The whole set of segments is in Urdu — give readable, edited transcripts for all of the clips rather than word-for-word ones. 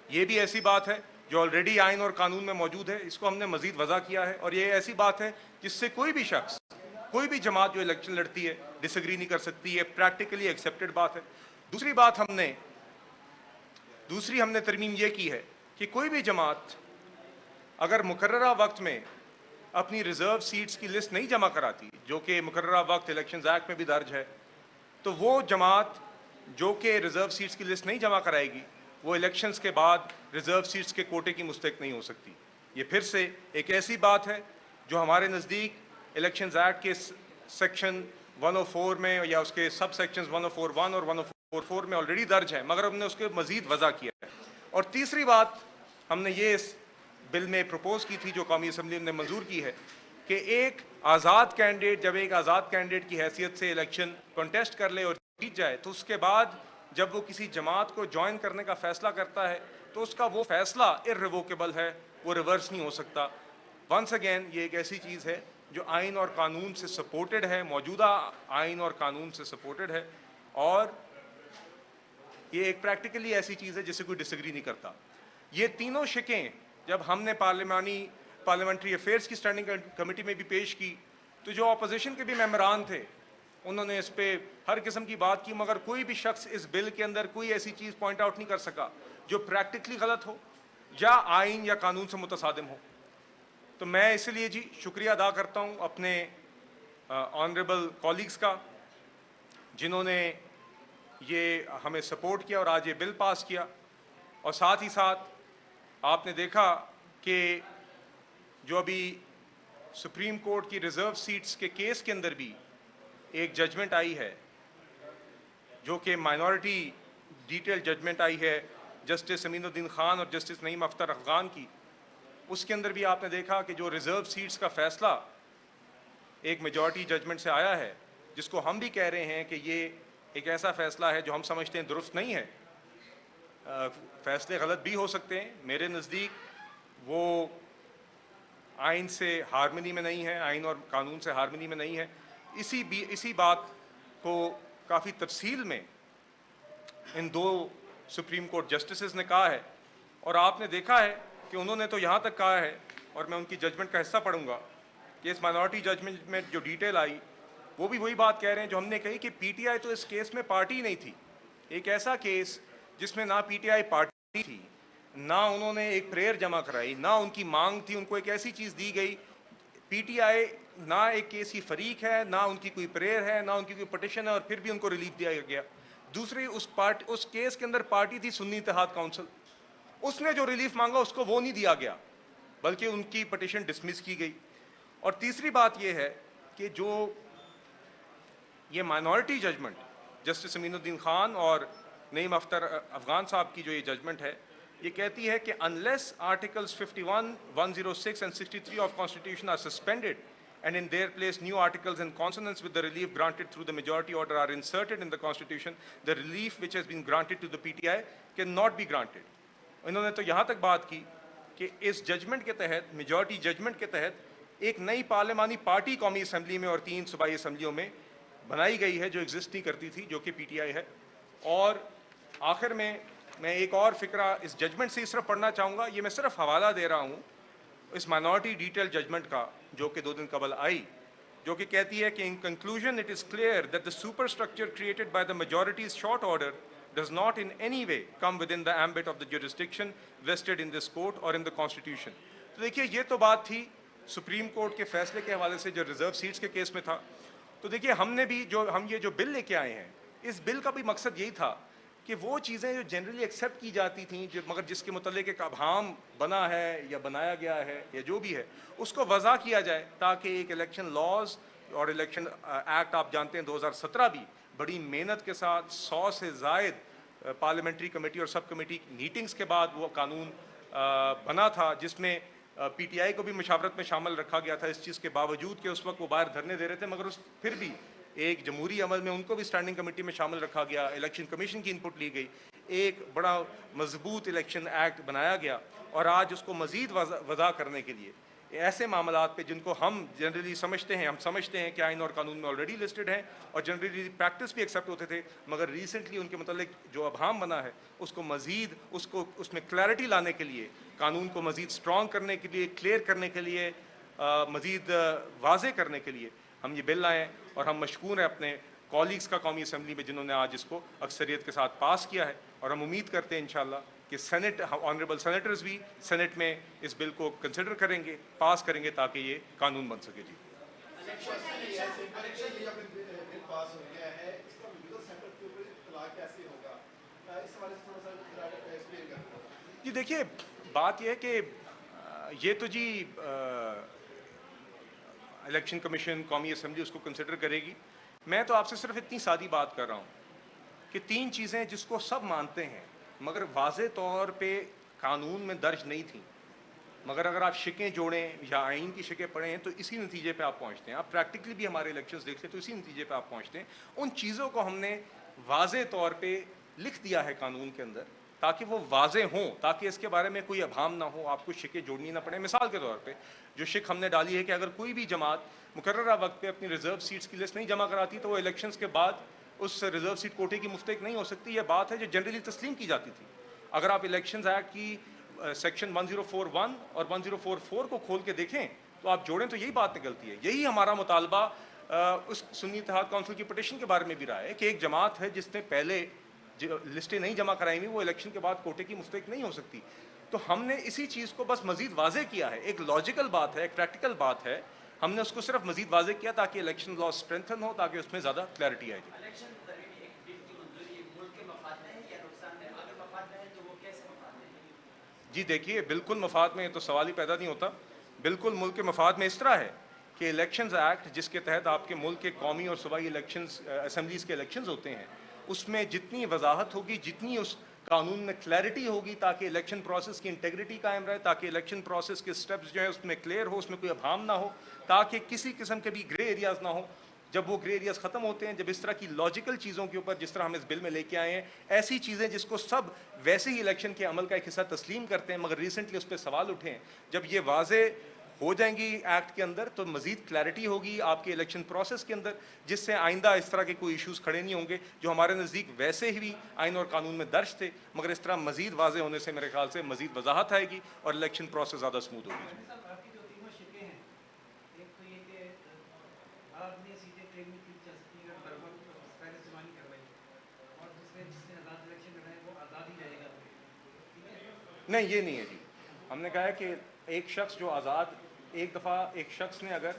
یہ بھی ایسی بات ہے جو آلریڈی آئین اور قانون میں موجود ہے، اس کو ہم نے مزید وضع کیا ہے، اور یہ ایسی بات ہے جس سے کوئی بھی شخص، کوئی بھی جماعت جو الیکشن لڑتی ہے ڈس ایگری نہیں کر سکتی ہے، پریکٹیکلی ایکسیپٹڈ بات ہے۔ دوسری بات ہم نے ترمیم یہ کی ہے کہ کوئی بھی جماعت اگر مقررہ وقت میں اپنی ریزرو سیٹس کی لسٹ نہیں جمع کراتی، جو کہ مقررہ وقت الیکشنز ایکٹ میں بھی درج ہے، تو وہ جماعت جو کہ ریزرو سیٹس کی لسٹ نہیں جمع کرائے گی، وہ الیکشنز کے بعد ریزرو سیٹس کے کوٹے کی مستحق نہیں ہو سکتی۔ یہ پھر سے ایک ایسی بات ہے جو ہمارے نزدیک الیکشنز ایکٹ کے سیکشن 104 میں یا اس کے سب سیکشنز 104(1) اور 104 میں آلریڈی درج ہے، مگر ہم نے اس کے مزید وضع کیا ہے۔ اور تیسری بات ہم نے یہ اس بل میں پروپوز کی تھی جو قومی اسمبلی نے منظور کی ہے کہ ایک آزاد کینڈیڈیٹ جب ایک آزاد کینڈیڈیٹ کی حیثیت سے الیکشن کنٹیسٹ کر لے اور جیت جائے تو اس کے بعد جب وہ کسی جماعت کو جوائن کرنے کا فیصلہ کرتا ہے تو اس کا وہ فیصلہ irrevocable ہے، وہ ریورس نہیں ہو سکتا۔ ونس اگین یہ ایک ایسی چیز ہے جو آئین اور قانون سے سپورٹڈ ہے، موجودہ آئین اور قانون سے سپورٹڈ ہے، اور یہ ایک پریکٹیکلی ایسی چیز ہے جس سے کوئی ڈس ایگری نہیں کرتا۔ یہ تینوں شکیں جب ہم نے پارلیمنٹری افیئرز کی اسٹینڈنگ کمیٹی میں بھی پیش کی تو جو اپوزیشن کے بھی ممبران تھے انہوں نے اس پہ ہر قسم کی بات کی، مگر کوئی بھی شخص اس بل کے اندر کوئی ایسی چیز پوائنٹ آؤٹ نہیں کر سکا جو پریکٹیکلی غلط ہو یا آئین یا قانون سے متصادم ہو۔ تو میں اسی لیے شکریہ ادا کرتا ہوں اپنے آنریبل کولیگز کا جنہوں نے یہ ہمیں سپورٹ کیا اور آج یہ بل پاس کیا، اور ساتھ ہی ساتھ آپ نے دیکھا کہ جو ابھی سپریم کورٹ کی ریزرو سیٹس کے کیس کے اندر بھی ایک ججمنٹ آئی ہے جو کہ مائنورٹی ڈیٹیل ججمنٹ آئی ہے جسٹس امین الدین خان اور جسٹس نعیم اختر افغان کی، اس کے اندر بھی آپ نے دیکھا کہ جو ریزرو سیٹس کا فیصلہ ایک میجورٹی ججمنٹ سے آیا ہے، جس کو ہم بھی کہہ رہے ہیں کہ یہ ایک ایسا فیصلہ ہے جو ہم سمجھتے ہیں درست نہیں ہے۔ فیصلے غلط بھی ہو سکتے ہیں، میرے نزدیک وہ آئین سے ہارمنی میں نہیں ہے، آئین اور قانون سے ہارمنی میں نہیں ہے۔ اسی بات کو کافی تفصیل میں ان دو سپریم کورٹ جسٹسز نے کہا ہے، اور آپ نے دیکھا ہے کہ انہوں نے تو یہاں تک کہا ہے، اور میں ان کی ججمنٹ کا حصہ پڑھوں گا، کہ اس مائنورٹی ججمنٹ میں جو ڈیٹیل آئی وہ بھی وہی بات کہہ رہے ہیں جو ہم نے کہی کہ پی ٹی آئی تو اس کیس میں پارٹی نہیں تھی۔ ایک ایسا کیس جس میں نہ پی ٹی آئی پارٹی تھی، نہ انہوں نے ایک پریئر جمع کرائی، نہ ان کی مانگ تھی، ان کو ایک ایسی چیز دی گئی، پی ٹی آئی نہ ایک کیسی فریق ہے، نہ ان کی کوئی پریئر ہے، نہ ان کی کوئی پٹیشن ہے، اور پھر بھی ان کو ریلیف دیا گیا۔ دوسری اس کیس کے اندر پارٹی تھی سنی اتحاد کونسل، اس نے جو ریلیف مانگا اس کو وہ نہیں دیا گیا بلکہ ان کی پٹیشن ڈسمس کی گئی۔ اور تیسری بات یہ ہے کہ جو یہ مائنورٹی ججمنٹ جسٹس امین الدین خان اور نعیم اختر افغان صاحب کی جو یہ ججمنٹ ہے، یہ کہتی ہے کہ unless articles 51, 106 and 63 of constitution are suspended and in their place new articles in consonance with the relief granted through the majority order are inserted in the constitution, the relief which has been granted to the PTI cannot be granted۔ انہوں نے تو یہاں تک بات کی کہ اس ججمنٹ کے تحت، میجورٹی ججمنٹ کے تحت، ایک نئی پارلیمانی پارٹی قومی اسمبلی میں اور 3 صوبائی اسمبلیوں میں بنائی گئی ہے جو ایگزسٹ نہیں کرتی تھی، جو کہ پی ٹی آئی ہے۔ اور آخر میں ایک اور فقرہ اس ججمنٹ سے اس طرح پڑھنا چاہوں گا، یہ میں صرف حوالہ دے رہا ہوں اس مائنورٹی ڈیٹیل ججمنٹ کا جو کہ 2 دن قبل آئی، جو کہ کہتی ہے کہ in conclusion it is clear that the superstructure created by the majority's short order does not in any way come within the ambit of the jurisdiction vested in this court or in the constitution۔ تو دیکھیے یہ تو بات تھی سپریم کورٹ کے فیصلے کے حوالے سے جو ریزرو سیٹس کے کیس میں تھا۔ تو دیکھیے ہم یہ جو بل لے کے آئے ہیں، اس بل کا بھی مقصد یہی تھا کہ وہ چیزیں جو جنرلی ایکسیپٹ کی جاتی تھیں مگر جس کے متعلق ایک ابہام بنا ہے یا بنایا گیا ہے یا جو بھی ہے، اس کو وضع کیا جائے تاکہ ایک الیکشن لاز اور الیکشن ایکٹ آپ جانتے ہیں 2017 بھی بڑی محنت کے ساتھ 100 سے زائد پارلیمنٹری کمیٹی اور سب کمیٹی میٹنگز کے بعد وہ قانون بنا تھا، جس میں پی ٹی آئی کو بھی مشاورت میں شامل رکھا گیا تھا، اس چیز کے باوجود کہ اس وقت وہ باہر دھرنے دے رہے تھے، مگر پھر بھی ایک جمہوری عمل میں ان کو بھی اسٹینڈنگ کمیٹی میں شامل رکھا گیا، الیکشن کمیشن کی انپٹ لی گئی، ایک بڑا مضبوط الیکشن ایکٹ بنایا گیا، اور آج اس کو مزید وضع کرنے کے لیے ایسے معاملات پہ جن کو ہم جنرلی سمجھتے ہیں کہ آئین اور قانون میں آلریڈی لسٹڈ ہیں اور جنرلی پریکٹس بھی ایکسیپٹ ہوتے تھے، مگر ریسنٹلی ان کے متعلق جو ابہام بنا ہے اس کو مزید اس میں کلیئرٹی لانے کے لیے، قانون کو مزید اسٹرانگ کرنے کے لیے، کلیئر کرنے کے لیے، مزید واضح کرنے کے لیے ہم یہ بل لائے ہیں، اور ہم مشکور ہیں اپنے کالیگز کا قومی اسمبلی میں جنہوں نے آج اس کو اکثریت کے ساتھ پاس کیا ہے، اور ہم امید کرتے ہیں انشاءاللہ کہ سینٹ آنریبل سینیٹرز بھی سینٹ میں اس بل کو کنسیڈر کریں گے، پاس کریں گے تاکہ یہ قانون بن سکے. جی جی دیکھیے، بات یہ ہے کہ یہ تو جی الیکشن کمیشن، قومی اسمبلی اس کو کنسیڈر کرے گی. میں تو آپ سے صرف اتنی سادی بات کر رہا ہوں کہ 3 چیزیں جس کو سب مانتے ہیں مگر واضح طور پہ قانون میں درج نہیں تھیں، مگر اگر آپ شکیں جوڑیں یا آئین کی شکیں پڑھیں تو اسی نتیجے پہ آپ پہنچتے ہیں. آپ پریکٹیکلی بھی ہمارے الیکشنز دیکھ لیں تو اسی نتیجے پہ آپ پہنچتے ہیں. ان چیزوں کو ہم نے واضح طور پہ لکھ دیا ہے قانون کے اندر تاکہ وہ واضح ہوں، تاکہ اس کے بارے میں کوئی ابہام نہ ہو، آپ کو شکیں جوڑنی نہ پڑیں. مثال کے طور پہ جو شک ہم نے ڈالی ہے کہ اگر کوئی بھی جماعت مقررہ وقت پہ اپنی ریزرو سیٹس کی لسٹ نہیں جمع کراتی تو وہ الیکشنز کے بعد اس ریزرو سیٹ کوٹے کی مستحق نہیں ہو سکتی. یہ بات ہے جو جنرلی تسلیم کی جاتی تھی. اگر آپ الیکشنز ایکٹ کی سیکشن 1041 اور 1044 کو کھول کے دیکھیں تو آپ جوڑیں تو یہی بات نکلتی ہے. یہی ہمارا مطالبہ اس سنی اتحاد کونسل کی پٹیشن کے بارے میں بھی رہا ہے کہ ایک جماعت ہے جس نے پہلے لسٹیں نہیں جمع کرائی ہوئی، وہ الیکشن کے بعد کوٹے کی مستحق نہیں ہو سکتی. تو ہم نے اسی چیز کو بس مزید واضح کیا ہے. ایک لاجیکل بات ہے، ایک پریکٹیکل بات ہے، ہم نے اس کو صرف مزید واضح کیا تاکہ الیکشن لا اسٹرینتھن ہو، تاکہ اس میں زیادہ کلیئرٹی آئے. جی دیکھیے، بالکل مفاد میں تو سوال ہی پیدا نہیں ہوتا. بالکل ملک کے مفاد میں اس طرح ہے کہ الیکشنز ایکٹ جس کے تحت آپ کے ملک کے قومی اور صوبائی الیکشنز اسمبلیز کے الیکشنز ہوتے ہیں، اس میں جتنی وضاحت ہوگی، جتنی اس قانون میں کلیئرٹی ہوگی تاکہ الیکشن پروسیس کی انٹیگریٹی قائم رہے، تاکہ الیکشن پروسیس کے سٹیپس جو ہیں اس میں کلیئر ہو، اس میں کوئی ابہام نہ ہو، تاکہ کسی قسم کے بھی گرے ایریاز نہ ہوں. جب وہ گرے ایریاز ختم ہوتے ہیں، جب اس طرح کی لاجیکل چیزوں کے اوپر جس طرح ہم اس بل میں لے کے آئے ہیں، ایسی چیزیں جس کو سب ویسے ہی الیکشن کے عمل کا ایک حصہ تسلیم کرتے ہیں مگر ریسنٹلی اس پہ سوال اٹھے ہیں، جب یہ واضح ہو جائیں گی ایکٹ کے اندر تو مزید کلیئرٹی ہوگی آپ کے الیکشن پروسیس کے اندر، جس سے آئندہ اس طرح کے کوئی ایشوز کھڑے نہیں ہوں گے جو ہمارے نزدیک ویسے ہی بھی آئین اور قانون میں درج تھے، مگر اس طرح مزید واضح ہونے سے میرے خیال سے مزید وضاحت آئے گی اور الیکشن پروسیس زیادہ اسموتھ ہوگی. نہیں، یہ نہیں ہے جی. ہم نے کہا ہے کہ ایک شخص جو آزاد، ایک دفعہ ایک شخص نے اگر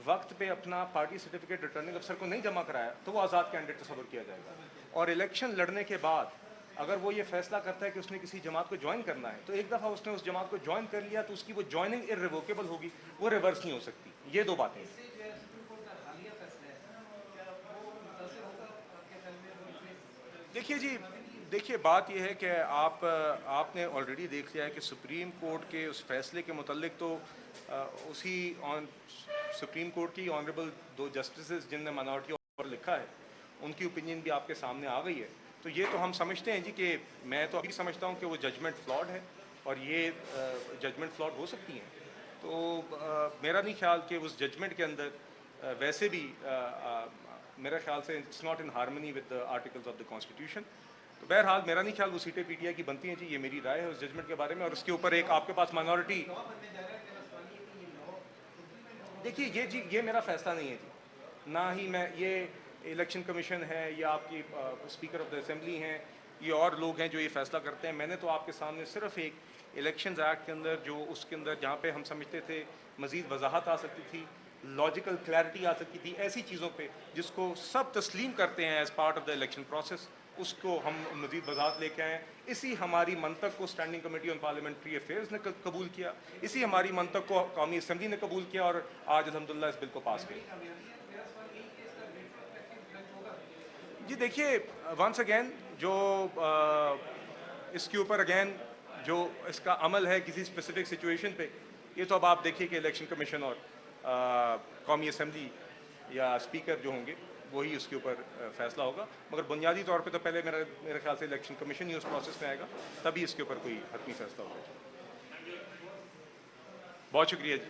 وقت پہ اپنا پارٹی سرٹیفکیٹ ریٹرننگ افسر کو نہیں جمع کرایا تو وہ آزاد کینڈیڈیٹ تصور کیا جائے گا. اور الیکشن لڑنے کے بعد اگر وہ یہ فیصلہ کرتا ہے کہ اس نے کسی جماعت کو جوائن کرنا ہے تو ایک دفعہ اس نے اس جماعت کو جوائن کر لیا تو اس کی وہ جوائننگ ارریووکیبل ہوگی، وہ ریورس نہیں ہو سکتی. یہ 2 باتیں ہیں. دیکھیے جی، دیکھیے بات یہ ہے کہ آپ نے آلریڈی دیکھ لیا ہے کہ سپریم کورٹ کے اس فیصلے کے متعلق تو سپریم کورٹ کی آنریبل 2 جسٹسز جن نے مائنارٹی پر لکھا ہے ان کی اوپینین بھی آپ کے سامنے آ گئی ہے. تو یہ تو ہم سمجھتے ہیں جی کہ میں تو ابھی سمجھتا ہوں کہ وہ ججمنٹ فلاڈ ہے اور یہ ججمنٹ فلاڈ ہو سکتی ہیں. تو میرا نہیں خیال کہ اس ججمنٹ کے اندر ویسے بھی میرا خیال سے it's not in harmony with the articles of the constitution. تو بہرحال میرا نہیں خیال وہ سیٹیں پی ٹی آئی کی بنتی ہیں جی. یہ میری رائے ہے اس ججمنٹ کے بارے میں. اور اس کے اوپر ایک آپ کے پاس مائنورٹی، دیکھیے یہ جی یہ میرا فیصلہ نہیں ہے جی. نہ ہی میں، یہ الیکشن کمیشن ہے یا آپ کی اسپیکر آف دا اسمبلی ہیں، یہ اور لوگ ہیں جو یہ فیصلہ کرتے ہیں. میں نے تو آپ کے سامنے صرف ایک الیکشنز ایکٹ کے اندر جو اس کے اندر جہاں پہ ہم سمجھتے تھے مزید وضاحت آ سکتی تھی، لاجیکل کلیئرٹی آ سکتی تھی، ایسی چیزوں پہ جس کو سب تسلیم کرتے ہیں as part of the election process, اس کو ہم مزید وضاحت لے کے آئے ہیں. اسی ہماری منطق کو standing committee on parliamentary affairs نے قبول کیا، اسی ہماری منطق کو قومی اسمبلی نے قبول کیا اور آج الحمدللہ اس بل کو پاس کیا. جی دیکھیے، ونس اگین جو اس کے اوپر اگین جو اس کا عمل ہے کسی اسپیسیفک سچویشن پہ، یہ تو اب آپ دیکھیے کہ الیکشن کمیشن اور قومی اسمبلی یا اسپیکر جو ہوں گے وہی اس کے اوپر فیصلہ ہوگا. مگر بنیادی طور پہ تو پہلے میرے خیال سے الیکشن کمیشن ہی اس پروسیس میں آئے گا، تبھی اس کے اوپر کوئی حتمی فیصلہ ہوگا. بہت شکریہ جی.